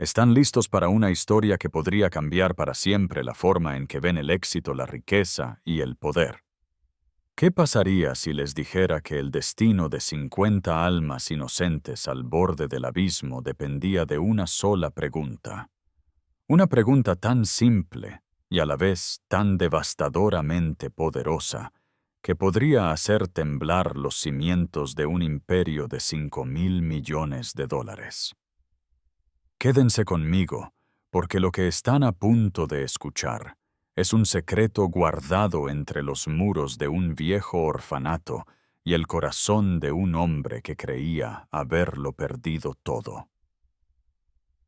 ¿Están listos para una historia que podría cambiar para siempre la forma en que ven el éxito, la riqueza y el poder? ¿Qué pasaría si les dijera que el destino de 50 almas inocentes al borde del abismo dependía de una sola pregunta? Una pregunta tan simple y a la vez tan devastadoramente poderosa que podría hacer temblar los cimientos de un imperio de 5.000 millones de dólares. Quédense conmigo, porque lo que están a punto de escuchar es un secreto guardado entre los muros de un viejo orfanato y el corazón de un hombre que creía haberlo perdido todo.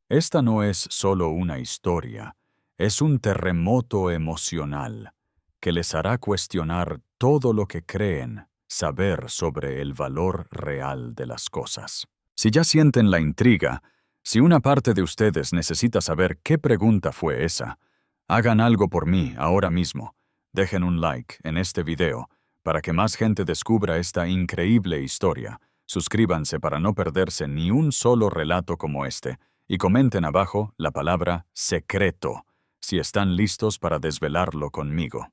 Esta no es solo una historia, es un terremoto emocional que les hará cuestionar todo lo que creen saber sobre el valor real de las cosas. Si ya sienten la intriga, si una parte de ustedes necesita saber qué pregunta fue esa, hagan algo por mí ahora mismo. Dejen un like en este video para que más gente descubra esta increíble historia. Suscríbanse para no perderse ni un solo relato como este y comenten abajo la palabra secreto si están listos para desvelarlo conmigo.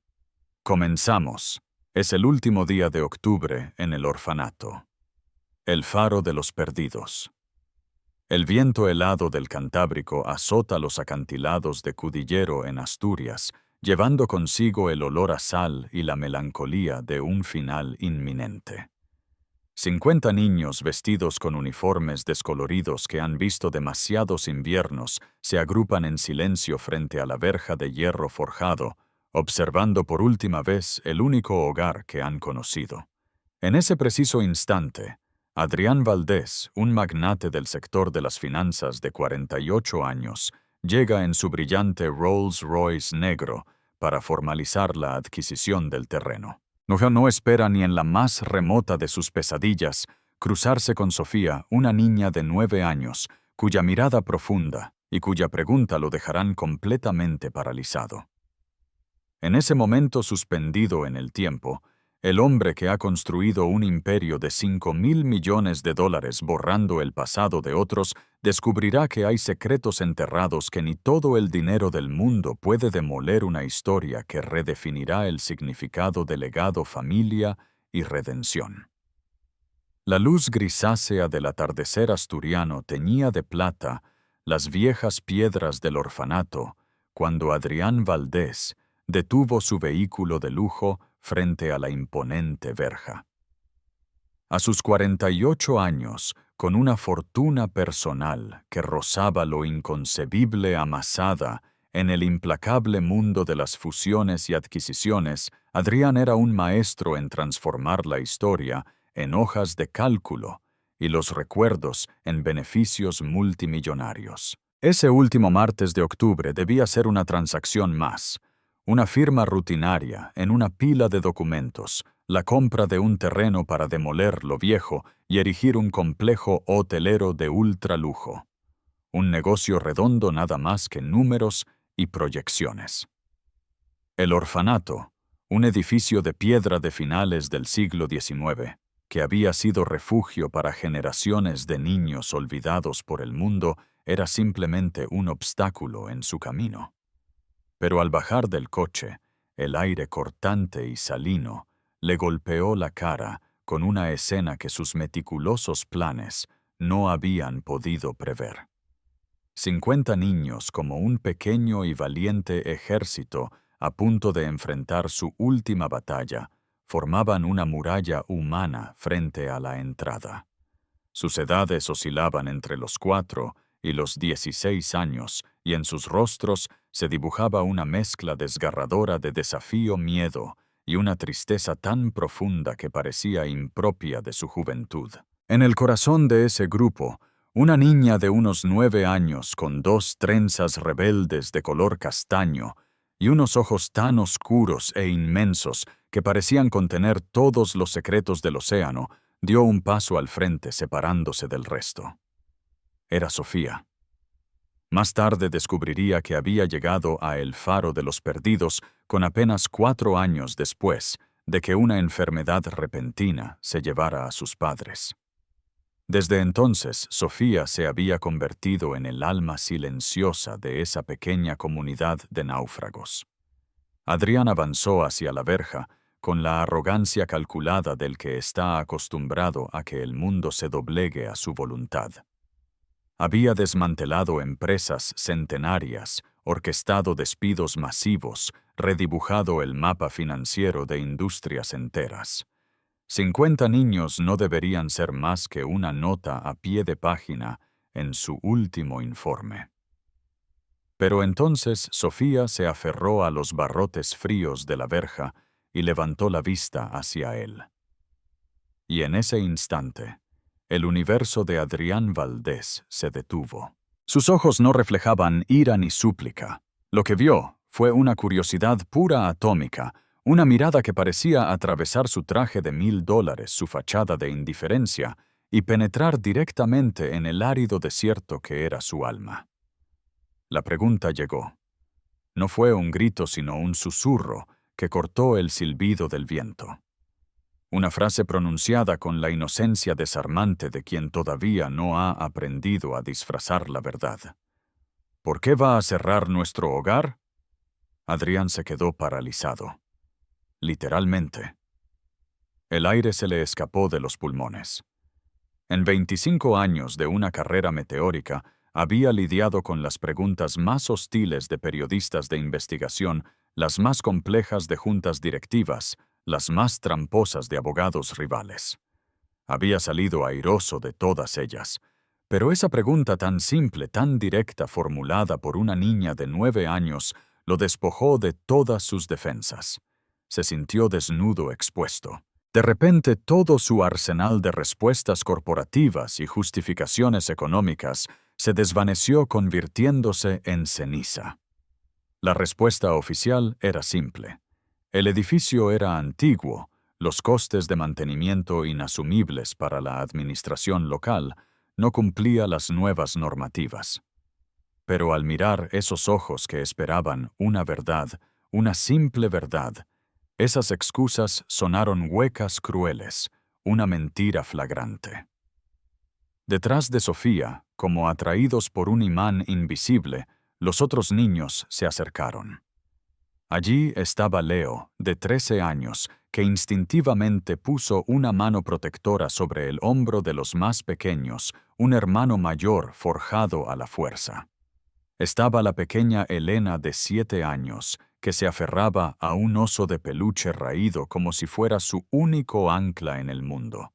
Comenzamos. Es el último día de octubre en el orfanato. El faro de los perdidos. El viento helado del Cantábrico azota los acantilados de Cudillero en Asturias, llevando consigo el olor a sal y la melancolía de un final inminente. 50 niños vestidos con uniformes descoloridos que han visto demasiados inviernos se agrupan en silencio frente a la verja de hierro forjado, observando por última vez el único hogar que han conocido. En ese preciso instante, Adrián Valdés, un magnate del sector de las finanzas de 48 años, llega en su brillante Rolls-Royce negro para formalizar la adquisición del terreno. No espera ni en la más remota de sus pesadillas cruzarse con Sofía, una niña de 9 años, cuya mirada profunda y cuya pregunta lo dejarán completamente paralizado. En ese momento suspendido en el tiempo, el hombre que ha construido un imperio de 5.000 millones de dólares borrando el pasado de otros, descubrirá que hay secretos enterrados que ni todo el dinero del mundo puede demoler una historia que redefinirá el significado de legado, familia y redención. La luz grisácea del atardecer asturiano teñía de plata las viejas piedras del orfanato cuando Adrián Valdés detuvo su vehículo de lujo frente a la imponente verja. A sus 48 años, con una fortuna personal que rozaba lo inconcebible amasada en el implacable mundo de las fusiones y adquisiciones, Adrián era un maestro en transformar la historia en hojas de cálculo y los recuerdos en beneficios multimillonarios. Ese último martes de octubre debía ser una transacción más. Una firma rutinaria en una pila de documentos, la compra de un terreno para demoler lo viejo y erigir un complejo hotelero de ultralujo. Un negocio redondo nada más que números y proyecciones. El orfanato, un edificio de piedra de finales del siglo XIX, que había sido refugio para generaciones de niños olvidados por el mundo, era simplemente un obstáculo en su camino. Pero al bajar del coche, el aire cortante y salino le golpeó la cara con una escena que sus meticulosos planes no habían podido prever. 50 niños como un pequeño y valiente ejército a punto de enfrentar su última batalla, formaban una muralla humana frente a la entrada. Sus edades oscilaban entre los 4 y los 16 años, y en sus rostros se dibujaba una mezcla desgarradora de desafío, miedo y una tristeza tan profunda que parecía impropia de su juventud. En el corazón de ese grupo, una niña de unos 9 años con 2 trenzas rebeldes de color castaño y unos ojos tan oscuros e inmensos que parecían contener todos los secretos del océano, dio un paso al frente separándose del resto. Era Sofía. Más tarde descubriría que había llegado a El Faro de los Perdidos con apenas 4 años después de que una enfermedad repentina se llevara a sus padres. Desde entonces, Sofía se había convertido en el alma silenciosa de esa pequeña comunidad de náufragos. Adrián avanzó hacia la verja, con la arrogancia calculada del que está acostumbrado a que el mundo se doblegue a su voluntad. Había desmantelado empresas centenarias, orquestado despidos masivos, redibujado el mapa financiero de industrias enteras. 50 niños no deberían ser más que una nota a pie de página en su último informe. Pero entonces Sofía se aferró a los barrotes fríos de la verja y levantó la vista hacia él. Y en ese instante, el universo de Adrián Valdés se detuvo. Sus ojos no reflejaban ira ni súplica. Lo que vio fue una curiosidad pura atómica, una mirada que parecía atravesar su traje de $1000, su fachada de indiferencia, y penetrar directamente en el árido desierto que era su alma. La pregunta llegó. No fue un grito sino un susurro que cortó el silbido del viento. Una frase pronunciada con la inocencia desarmante de quien todavía no ha aprendido a disfrazar la verdad. ¿Por qué va a cerrar nuestro hogar? Adrián se quedó paralizado. Literalmente. El aire se le escapó de los pulmones. En 25 años de una carrera meteórica, había lidiado con las preguntas más hostiles de periodistas de investigación, las más complejas de juntas directivas, las más tramposas de abogados rivales. Había salido airoso de todas ellas. Pero esa pregunta tan simple, tan directa, formulada por una niña de 9 años, lo despojó de todas sus defensas. Se sintió desnudo, expuesto. De repente, todo su arsenal de respuestas corporativas y justificaciones económicas se desvaneció convirtiéndose en ceniza. La respuesta oficial era simple. El edificio era antiguo, los costes de mantenimiento inasumibles para la administración local, no cumplía las nuevas normativas. Pero al mirar esos ojos que esperaban una verdad, una simple verdad, esas excusas sonaron huecas crueles, una mentira flagrante. Detrás de Sofía, como atraídos por un imán invisible, los otros niños se acercaron. Allí estaba Leo, de 13 años, que instintivamente puso una mano protectora sobre el hombro de los más pequeños, un hermano mayor forjado a la fuerza. Estaba la pequeña Elena de 7 años, que se aferraba a un oso de peluche raído como si fuera su único ancla en el mundo.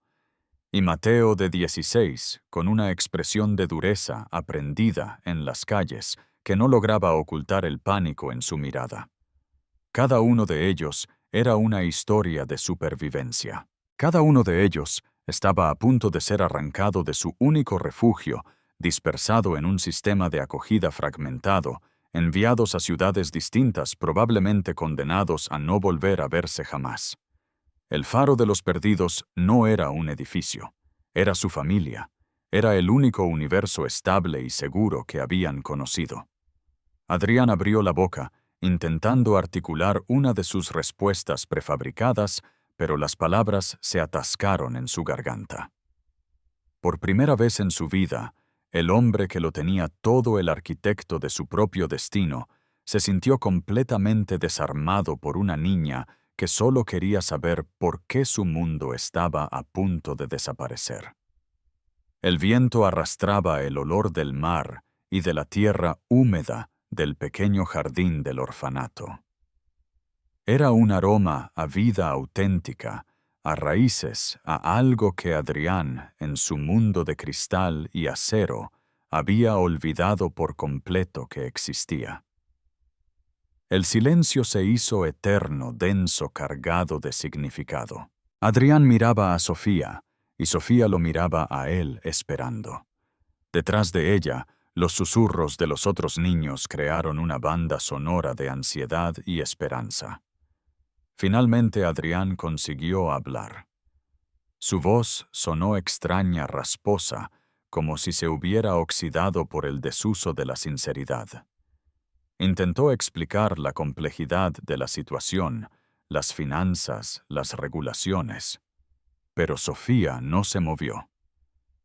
Y Mateo de 16, con una expresión de dureza aprendida en las calles, que no lograba ocultar el pánico en su mirada. Cada uno de ellos era una historia de supervivencia. Cada uno de ellos estaba a punto de ser arrancado de su único refugio, dispersado en un sistema de acogida fragmentado, enviados a ciudades distintas, probablemente condenados a no volver a verse jamás. El faro de los perdidos no era un edificio, era su familia, era el único universo estable y seguro que habían conocido. Adrián abrió la boca, intentando articular una de sus respuestas prefabricadas, pero las palabras se atascaron en su garganta. Por primera vez en su vida, el hombre que lo tenía todo, el arquitecto de su propio destino, se sintió completamente desarmado por una niña que solo quería saber por qué su mundo estaba a punto de desaparecer. El viento arrastraba el olor del mar y de la tierra húmeda del pequeño jardín del orfanato. Era un aroma a vida auténtica, a raíces, a algo que Adrián, en su mundo de cristal y acero, había olvidado por completo que existía. El silencio se hizo eterno, denso, cargado de significado. Adrián miraba a Sofía, y Sofía lo miraba a él esperando. Detrás de ella, los susurros de los otros niños crearon una banda sonora de ansiedad y esperanza. Finalmente Adrián consiguió hablar. Su voz sonó extraña, rasposa, como si se hubiera oxidado por el desuso de la sinceridad. Intentó explicar la complejidad de la situación, las finanzas, las regulaciones. Pero Sofía no se movió.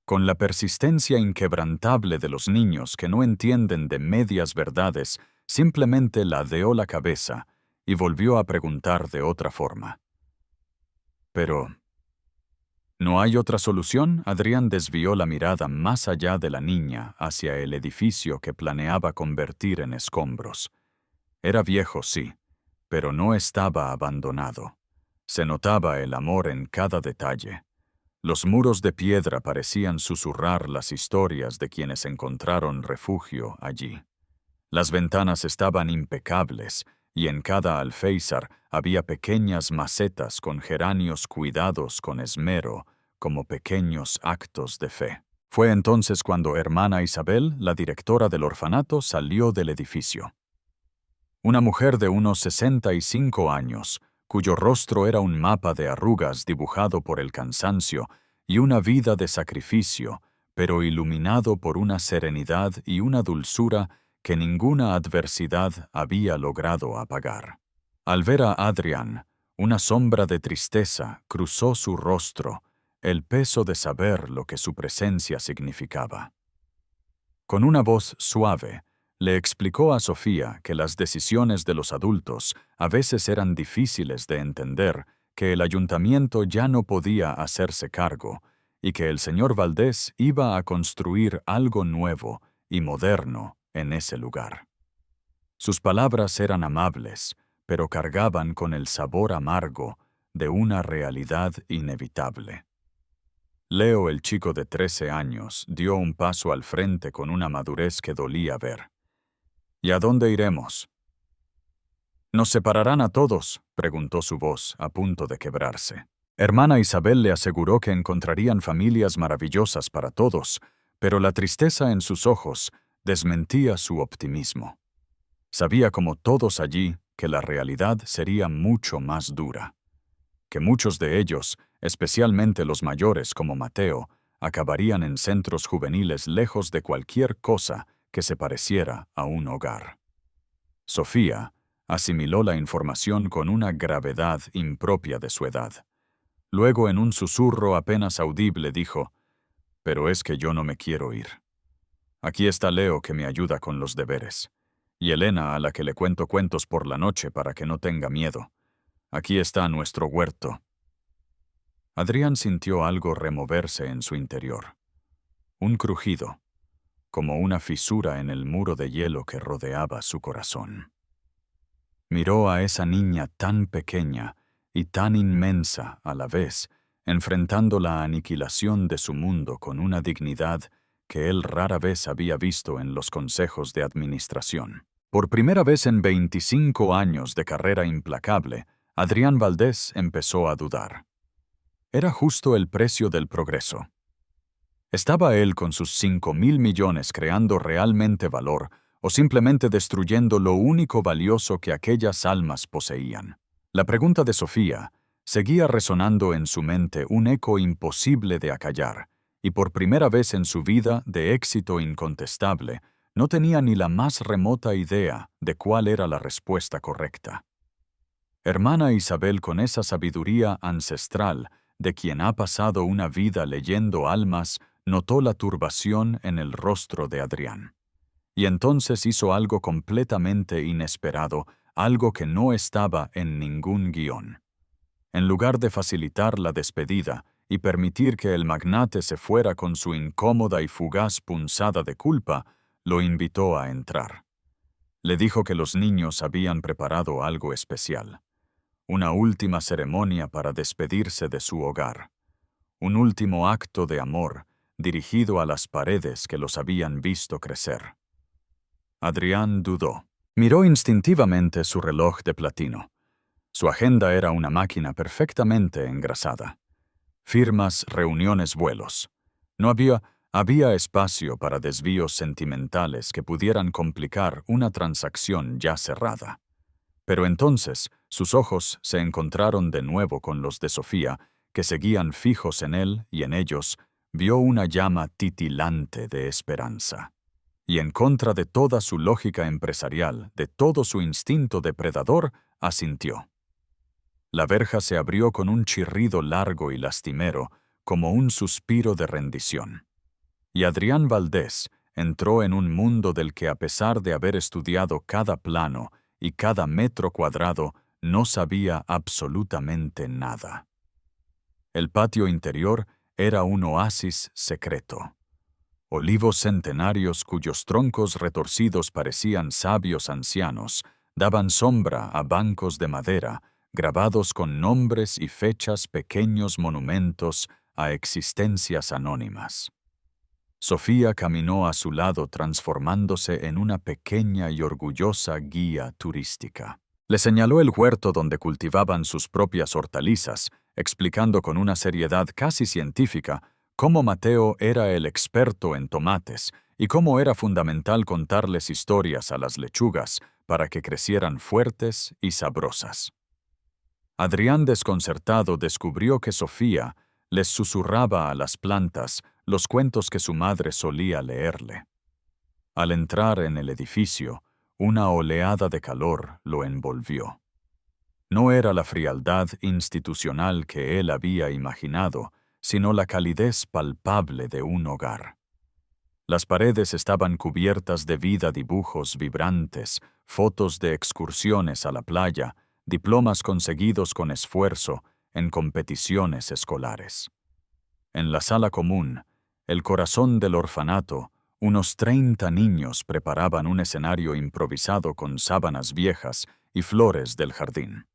Con la persistencia inquebrantable de los niños que no entienden de medias verdades, simplemente ladeó la cabeza y volvió a preguntar de otra forma. Pero, ¿no hay otra solución? Adrián desvió la mirada más allá de la niña hacia el edificio que planeaba convertir en escombros. Era viejo, sí, pero no estaba abandonado. Se notaba el amor en cada detalle. Los muros de piedra parecían susurrar las historias de quienes encontraron refugio allí. Las ventanas estaban impecables y en cada alféizar había pequeñas macetas con geranios cuidados con esmero, como pequeños actos de fe. Fue entonces cuando hermana Isabel, la directora del orfanato, salió del edificio. Una mujer de unos 65 años, cuyo rostro era un mapa de arrugas dibujado por el cansancio y una vida de sacrificio, pero iluminado por una serenidad y una dulzura que ninguna adversidad había logrado apagar. Al ver a Adrián, una sombra de tristeza cruzó su rostro, el peso de saber lo que su presencia significaba. Con una voz suave, le explicó a Sofía que las decisiones de los adultos a veces eran difíciles de entender, que el ayuntamiento ya no podía hacerse cargo y que el señor Valdés iba a construir algo nuevo y moderno en ese lugar. Sus palabras eran amables, pero cargaban con el sabor amargo de una realidad inevitable. Leo, el chico de 13 años, dio un paso al frente con una madurez que dolía ver. ¿Y a dónde iremos? ¿Nos separarán a todos?, preguntó su voz, a punto de quebrarse. Hermana Isabel le aseguró que encontrarían familias maravillosas para todos, pero la tristeza en sus ojos desmentía su optimismo. Sabía, como todos allí, que la realidad sería mucho más dura, que muchos de ellos, especialmente los mayores como Mateo, acabarían en centros juveniles lejos de cualquier cosa que se pareciera a un hogar. Sofía asimiló la información con una gravedad impropia de su edad. Luego, en un susurro apenas audible, dijo: «Pero es que yo no me quiero ir. Aquí está Leo, que me ayuda con los deberes, y Elena, a la que le cuento cuentos por la noche para que no tenga miedo. Aquí está nuestro huerto». Adrián sintió algo removerse en su interior. Un crujido, como una fisura en el muro de hielo que rodeaba su corazón. Miró a esa niña tan pequeña y tan inmensa a la vez, enfrentando la aniquilación de su mundo con una dignidad que él rara vez había visto en los consejos de administración. Por primera vez en 25 años de carrera implacable, Adrián Valdés empezó a dudar. ¿Era justo el precio del progreso? ¿Estaba él con sus 5.000 millones creando realmente valor o simplemente destruyendo lo único valioso que aquellas almas poseían? La pregunta de Sofía seguía resonando en su mente, un eco imposible de acallar, y por primera vez en su vida de éxito incontestable, no tenía ni la más remota idea de cuál era la respuesta correcta. Hermana Isabel, con esa sabiduría ancestral de quien ha pasado una vida leyendo almas, notó la turbación en el rostro de Adrián. Y entonces hizo algo completamente inesperado, algo que no estaba en ningún guión. En lugar de facilitar la despedida y permitir que el magnate se fuera con su incómoda y fugaz punzada de culpa, lo invitó a entrar. Le dijo que los niños habían preparado algo especial. Una última ceremonia para despedirse de su hogar. Un último acto de amor dirigido a las paredes que los habían visto crecer. Adrián dudó. Miró instintivamente su reloj de platino. Su agenda era una máquina perfectamente engrasada. Firmas, reuniones, vuelos. No había espacio para desvíos sentimentales que pudieran complicar una transacción ya cerrada. Pero entonces sus ojos se encontraron de nuevo con los de Sofía, que seguían fijos en él, y en ellos vio una llama titilante de esperanza. Y en contra de toda su lógica empresarial, de todo su instinto depredador, asintió. La verja se abrió con un chirrido largo y lastimero, como un suspiro de rendición. Y Adrián Valdés entró en un mundo del que, a pesar de haber estudiado cada plano y cada metro cuadrado, no sabía absolutamente nada. El patio interior era un oasis secreto. Olivos centenarios cuyos troncos retorcidos parecían sabios ancianos, daban sombra a bancos de madera, grabados con nombres y fechas, pequeños monumentos a existencias anónimas. Sofía caminó a su lado transformándose en una pequeña y orgullosa guía turística. Le señaló el huerto donde cultivaban sus propias hortalizas, explicando con una seriedad casi científica cómo Mateo era el experto en tomates y cómo era fundamental contarles historias a las lechugas para que crecieran fuertes y sabrosas. Adrián, desconcertado, descubrió que Sofía les susurraba a las plantas los cuentos que su madre solía leerle. Al entrar en el edificio, una oleada de calor lo envolvió. No era la frialdad institucional que él había imaginado, sino la calidez palpable de un hogar. Las paredes estaban cubiertas de vida, dibujos vibrantes, fotos de excursiones a la playa, diplomas conseguidos con esfuerzo en competiciones escolares. En la sala común, el corazón del orfanato, unos 30 niños preparaban un escenario improvisado con sábanas viejas y flores del jardín.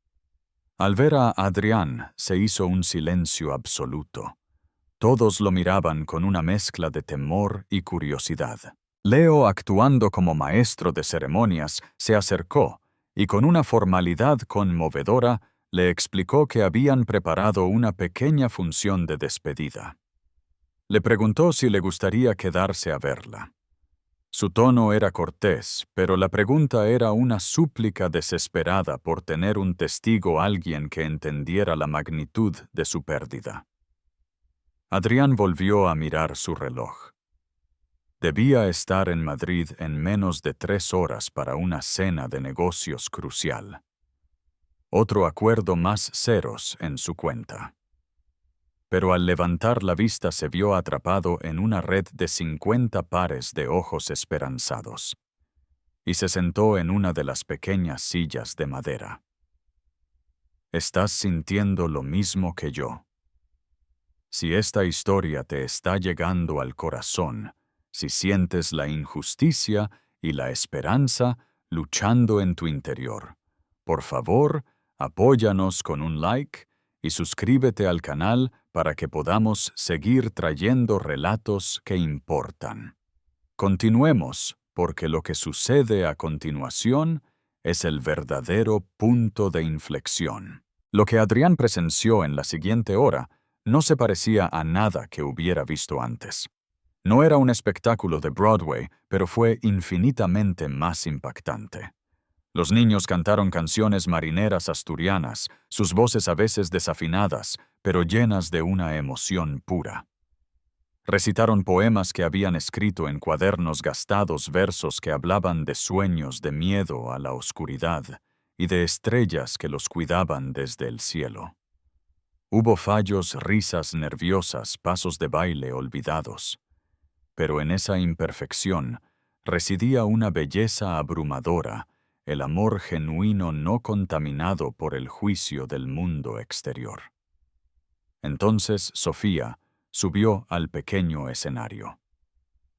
Al ver a Adrián se hizo un silencio absoluto. Todos lo miraban con una mezcla de temor y curiosidad. Leo, actuando como maestro de ceremonias, se acercó y con una formalidad conmovedora le explicó que habían preparado una pequeña función de despedida. Le preguntó si le gustaría quedarse a verla. Su tono era cortés, pero la pregunta era una súplica desesperada por tener un testigo, alguien que entendiera la magnitud de su pérdida. Adrián volvió a mirar su reloj. Debía estar en Madrid en menos de 3 horas para una cena de negocios crucial. Otro acuerdo más ceros en su cuenta. Pero al levantar la vista se vio atrapado en una red de 50 pares de ojos esperanzados, y se sentó en una de las pequeñas sillas de madera. ¿Estás sintiendo lo mismo que yo? Si esta historia te está llegando al corazón, si sientes la injusticia y la esperanza luchando en tu interior, por favor, apóyanos con un like y suscríbete al canal para que podamos seguir trayendo relatos que importan. Continuemos, porque lo que sucede a continuación es el verdadero punto de inflexión. Lo que Adrián presenció en la siguiente hora no se parecía a nada que hubiera visto antes. No era un espectáculo de Broadway, pero fue infinitamente más impactante. Los niños cantaron canciones marineras asturianas, sus voces a veces desafinadas, pero llenas de una emoción pura. Recitaron poemas que habían escrito en cuadernos gastados, versos que hablaban de sueños, de miedo a la oscuridad y de estrellas que los cuidaban desde el cielo. Hubo fallos, risas nerviosas, pasos de baile olvidados. Pero en esa imperfección residía una belleza abrumadora, el amor genuino no contaminado por el juicio del mundo exterior. Entonces Sofía subió al pequeño escenario.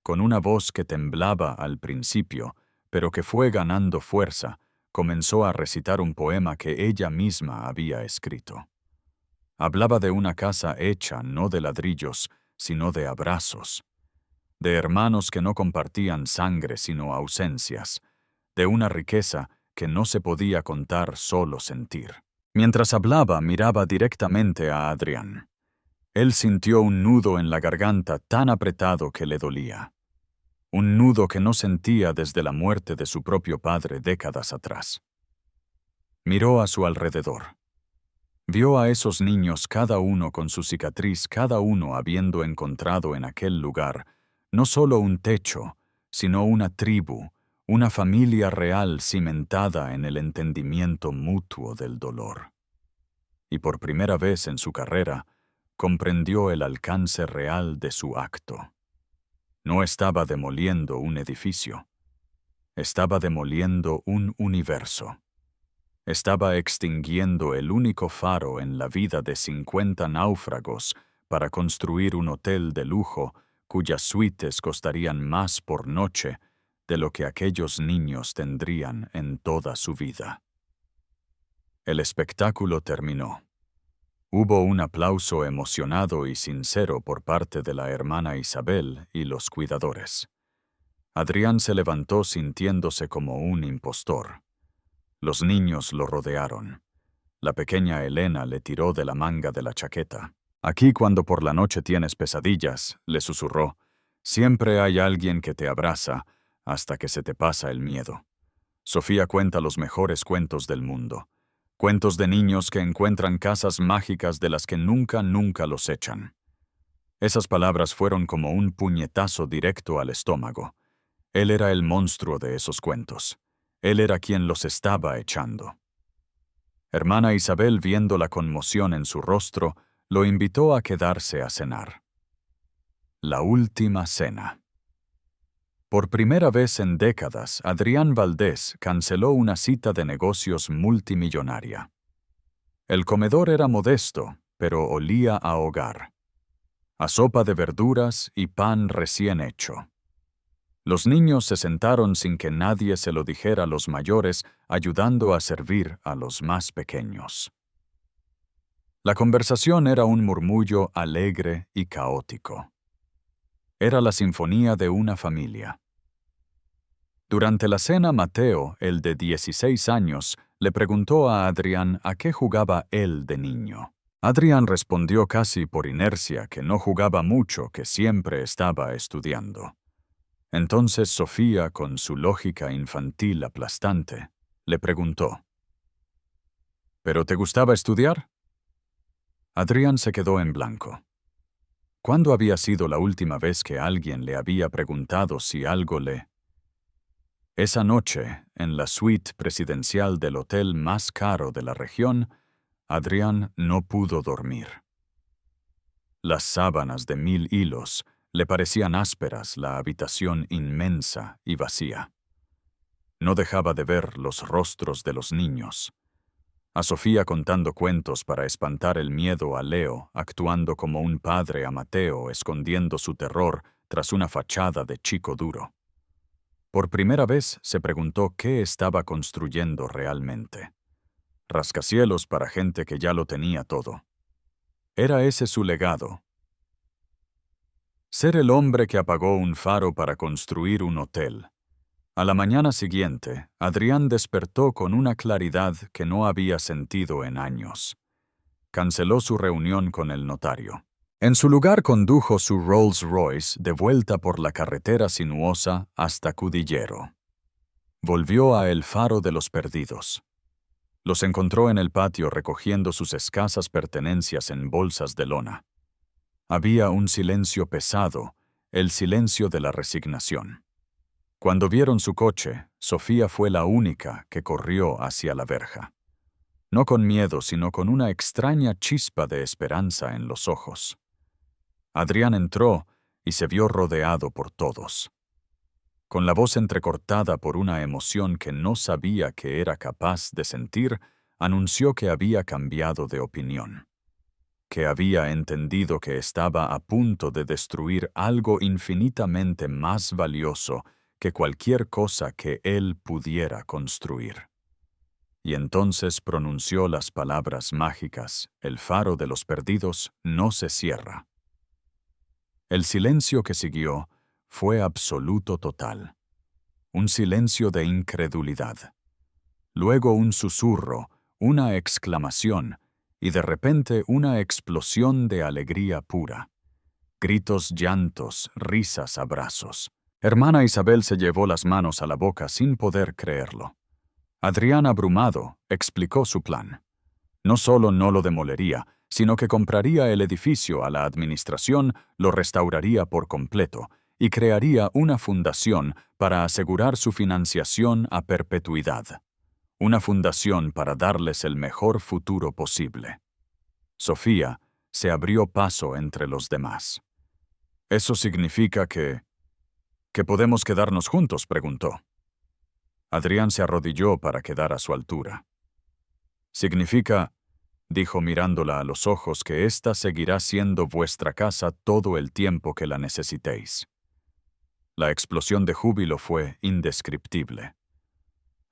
Con una voz que temblaba al principio, pero que fue ganando fuerza, comenzó a recitar un poema que ella misma había escrito. Hablaba de una casa hecha no de ladrillos, sino de abrazos, de hermanos que no compartían sangre sino ausencias, de una riqueza que no se podía contar, solo sentir. Mientras hablaba, miraba directamente a Adrián. Él sintió un nudo en la garganta tan apretado que le dolía. Un nudo que no sentía desde la muerte de su propio padre décadas atrás. Miró a su alrededor. Vio a esos niños, cada uno con su cicatriz, cada uno habiendo encontrado en aquel lugar no solo un techo, sino una tribu, una familia real cimentada en el entendimiento mutuo del dolor. Y por primera vez en su carrera, comprendió el alcance real de su acto. No estaba demoliendo un edificio. Estaba demoliendo un universo. Estaba extinguiendo el único faro en la vida de 50 náufragos para construir un hotel de lujo cuyas suites costarían más por noche de lo que aquellos niños tendrían en toda su vida. El espectáculo terminó. Hubo un aplauso emocionado y sincero por parte de la hermana Isabel y los cuidadores. Adrián se levantó sintiéndose como un impostor. Los niños lo rodearon. La pequeña Elena le tiró de la manga de la chaqueta. Aquí cuando por la noche tienes pesadillas, le susurró, siempre hay alguien que te abraza hasta que se te pasa el miedo. Sofía cuenta los mejores cuentos del mundo. Cuentos de niños que encuentran casas mágicas de las que nunca los echan. Esas palabras fueron como un puñetazo directo al estómago. Él era el monstruo de esos cuentos. Él era quien los estaba echando. Hermana Isabel, viendo la conmoción en su rostro, lo invitó a quedarse a cenar. La última cena. Por primera vez en décadas, Adrián Valdés canceló una cita de negocios multimillonaria. El comedor era modesto, pero olía a hogar. A sopa de verduras y pan recién hecho. Los niños se sentaron sin que nadie se lo dijera a los mayores, ayudando a servir a los más pequeños. La conversación era un murmullo alegre y caótico. Era la sinfonía de una familia. Durante la cena, Mateo, el de 16 años, le preguntó a Adrián a qué jugaba él de niño. Adrián respondió casi por inercia que no jugaba mucho, que siempre estaba estudiando. Entonces Sofía, con su lógica infantil aplastante, le preguntó, ¿pero te gustaba estudiar? Adrián se quedó en blanco. ¿Cuándo había sido la última vez que alguien le había preguntado si algo le... Esa noche, en la suite presidencial del hotel más caro de la región, Adrián no pudo dormir. Las sábanas de 1000 hilos le parecían ásperas, la habitación inmensa y vacía. No dejaba de ver los rostros de los niños. A Sofía contando cuentos para espantar el miedo a Leo, actuando como un padre a Mateo, escondiendo su terror tras una fachada de chico duro. Por primera vez se preguntó qué estaba construyendo realmente. Rascacielos para gente que ya lo tenía todo. ¿Era ese su legado? Ser el hombre que apagó un faro para construir un hotel. A la mañana siguiente, Adrián despertó con una claridad que no había sentido en años. Canceló su reunión con el notario. En su lugar condujo su Rolls Royce de vuelta por la carretera sinuosa hasta Cudillero. Volvió a El Faro de los Perdidos. Los encontró en el patio recogiendo sus escasas pertenencias en bolsas de lona. Había un silencio pesado, el silencio de la resignación. Cuando vieron su coche, Sofía fue la única que corrió hacia la verja. No con miedo, sino con una extraña chispa de esperanza en los ojos. Adrián entró y se vio rodeado por todos. Con la voz entrecortada por una emoción que no sabía que era capaz de sentir, anunció que había cambiado de opinión. Que había entendido que estaba a punto de destruir algo infinitamente más valioso que cualquier cosa que él pudiera construir. Y entonces pronunció las palabras mágicas: el faro de los perdidos no se cierra. El silencio que siguió fue absoluto total. Un silencio de incredulidad. Luego un susurro, una exclamación, y de repente una explosión de alegría pura. Gritos, llantos, risas, abrazos. Hermana Isabel se llevó las manos a la boca sin poder creerlo. Adrián, abrumado, explicó su plan. No solo no lo demolería, sino que compraría el edificio a la administración, lo restauraría por completo y crearía una fundación para asegurar su financiación a perpetuidad. Una fundación para darles el mejor futuro posible. Sofía se abrió paso entre los demás. Eso significa que... ¿Que podemos quedarnos juntos?, preguntó. Adrián se arrodilló para quedar a su altura. Significa, dijo mirándola a los ojos, que ésta seguirá siendo vuestra casa todo el tiempo que la necesitéis. La explosión de júbilo fue indescriptible.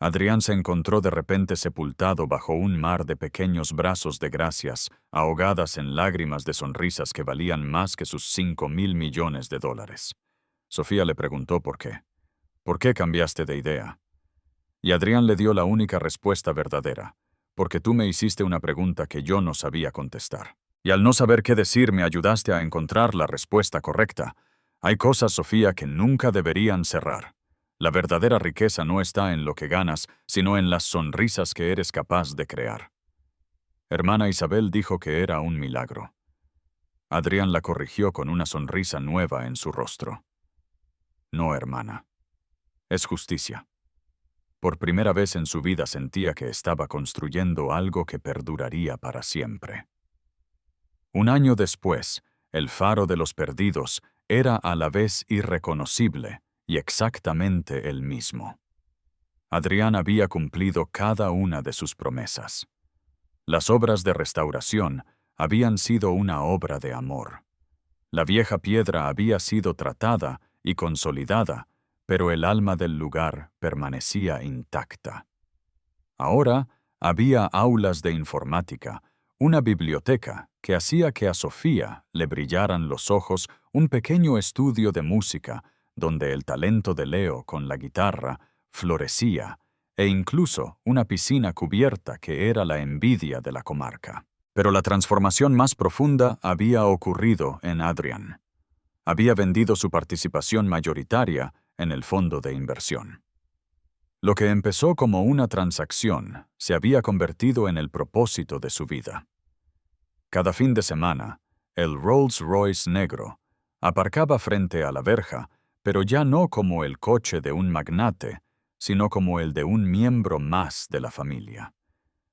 Adrián se encontró de repente sepultado bajo un mar de pequeños brazos de gracias, ahogadas en lágrimas de sonrisas que valían más que sus 5.000 millones de dólares. Sofía le preguntó por qué. ¿Por qué cambiaste de idea? Y Adrián le dio la única respuesta verdadera. Porque tú me hiciste una pregunta que yo no sabía contestar. Y al no saber qué decir me ayudaste a encontrar la respuesta correcta. Hay cosas, Sofía, que nunca deberían cerrar. La verdadera riqueza no está en lo que ganas, sino en las sonrisas que eres capaz de crear. Hermana Isabel dijo que era un milagro. Adrián la corrigió con una sonrisa nueva en su rostro. No, hermana. Es justicia. Por primera vez en su vida sentía que estaba construyendo algo que perduraría para siempre. Un año después, el faro de los perdidos era a la vez irreconocible y exactamente el mismo. Adrián había cumplido cada una de sus promesas. Las obras de restauración habían sido una obra de amor. La vieja piedra había sido tratada y consolidada, pero el alma del lugar permanecía intacta. Ahora había aulas de informática, una biblioteca que hacía que a Sofía le brillaran los ojos, un pequeño estudio de música donde el talento de Leo con la guitarra florecía, e incluso una piscina cubierta que era la envidia de la comarca. Pero la transformación más profunda había ocurrido en Adrián. Había vendido su participación mayoritaria en el fondo de inversión. Lo que empezó como una transacción se había convertido en el propósito de su vida. Cada fin de semana, el Rolls-Royce negro aparcaba frente a la verja, pero ya no como el coche de un magnate, sino como el de un miembro más de la familia.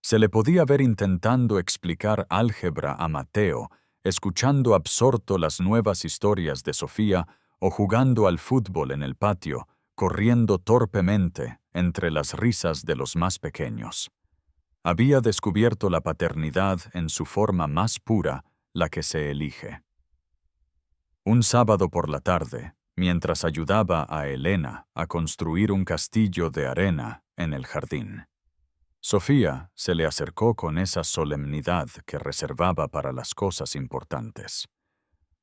Se le podía ver intentando explicar álgebra a Mateo, escuchando absorto las nuevas historias de Sofía o jugando al fútbol en el patio, corriendo torpemente entre las risas de los más pequeños. Había descubierto la paternidad en su forma más pura, la que se elige. Un sábado por la tarde, mientras ayudaba a Elena a construir un castillo de arena en el jardín, Sofía se le acercó con esa solemnidad que reservaba para las cosas importantes.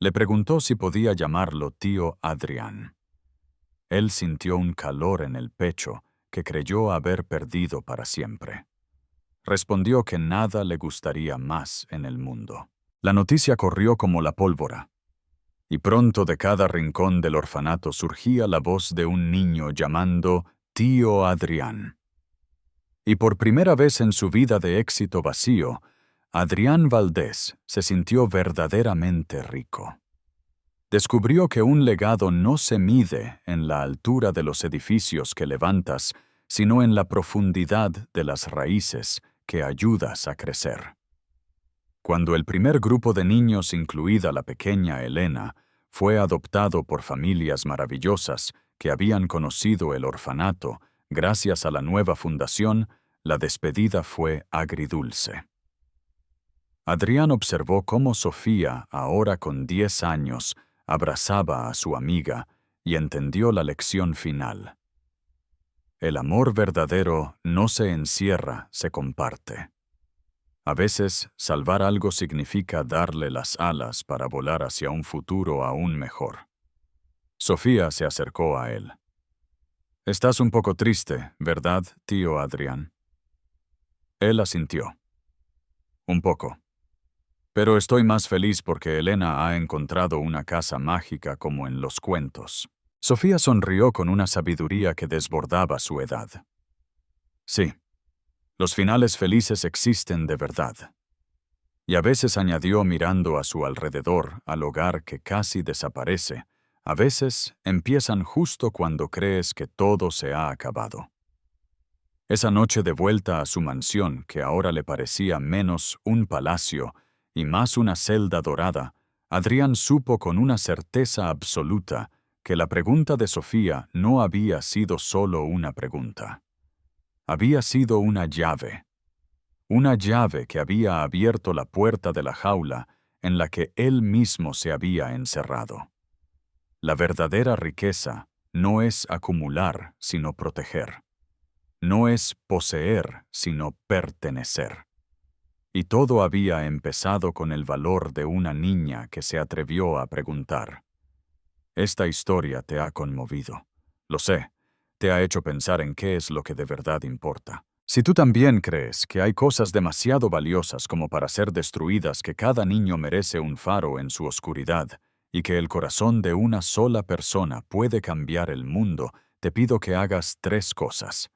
Le preguntó si podía llamarlo tío Adrián. Él sintió un calor en el pecho que creyó haber perdido para siempre. Respondió que nada le gustaría más en el mundo. La noticia corrió como la pólvora, y pronto de cada rincón del orfanato surgía la voz de un niño llamando tío Adrián. Y por primera vez en su vida de éxito vacío, Adrián Valdés se sintió verdaderamente rico. Descubrió que un legado no se mide en la altura de los edificios que levantas, sino en la profundidad de las raíces que ayudas a crecer. Cuando el primer grupo de niños, incluida la pequeña Elena, fue adoptado por familias maravillosas que habían conocido el orfanato, gracias a la nueva fundación, la despedida fue agridulce. Adrián observó cómo Sofía, ahora con 10 años, abrazaba a su amiga y entendió la lección final. El amor verdadero no se encierra, se comparte. A veces, salvar algo significa darle las alas para volar hacia un futuro aún mejor. Sofía se acercó a él. «Estás un poco triste, ¿verdad, tío Adrián?» Él asintió. «Un poco. Pero estoy más feliz porque Elena ha encontrado una casa mágica como en los cuentos». Sofía sonrió con una sabiduría que desbordaba su edad. «Sí, los finales felices existen de verdad». Y a veces añadió mirando a su alrededor al hogar que casi desaparece, a veces empiezan justo cuando crees que todo se ha acabado. Esa noche de vuelta a su mansión, que ahora le parecía menos un palacio y más una celda dorada, Adrián supo con una certeza absoluta que la pregunta de Sofía no había sido solo una pregunta. Había sido una llave que había abierto la puerta de la jaula en la que él mismo se había encerrado. La verdadera riqueza no es acumular, sino proteger. No es poseer, sino pertenecer. Y todo había empezado con el valor de una niña que se atrevió a preguntar. Esta historia te ha conmovido. Lo sé, te ha hecho pensar en qué es lo que de verdad importa. Si tú también crees que hay cosas demasiado valiosas como para ser destruidas, que cada niño merece un faro en su oscuridad, y que el corazón de una sola persona puede cambiar el mundo, te pido que hagas 3 cosas.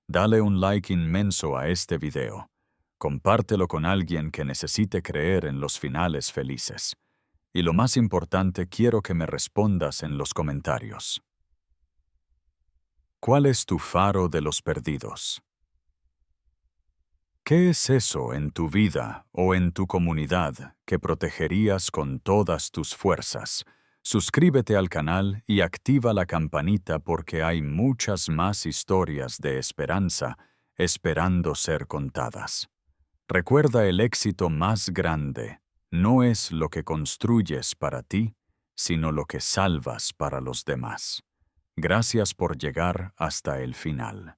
Dale un like inmenso a este video. Compártelo con alguien que necesite creer en los finales felices. Y lo más importante, quiero que me respondas en los comentarios. ¿Cuál es tu faro de los perdidos? ¿Qué es eso en tu vida o en tu comunidad que protegerías con todas tus fuerzas? Suscríbete al canal y activa la campanita porque hay muchas más historias de esperanza esperando ser contadas. Recuerda, el éxito más grande no es lo que construyes para ti, sino lo que salvas para los demás. Gracias por llegar hasta el final.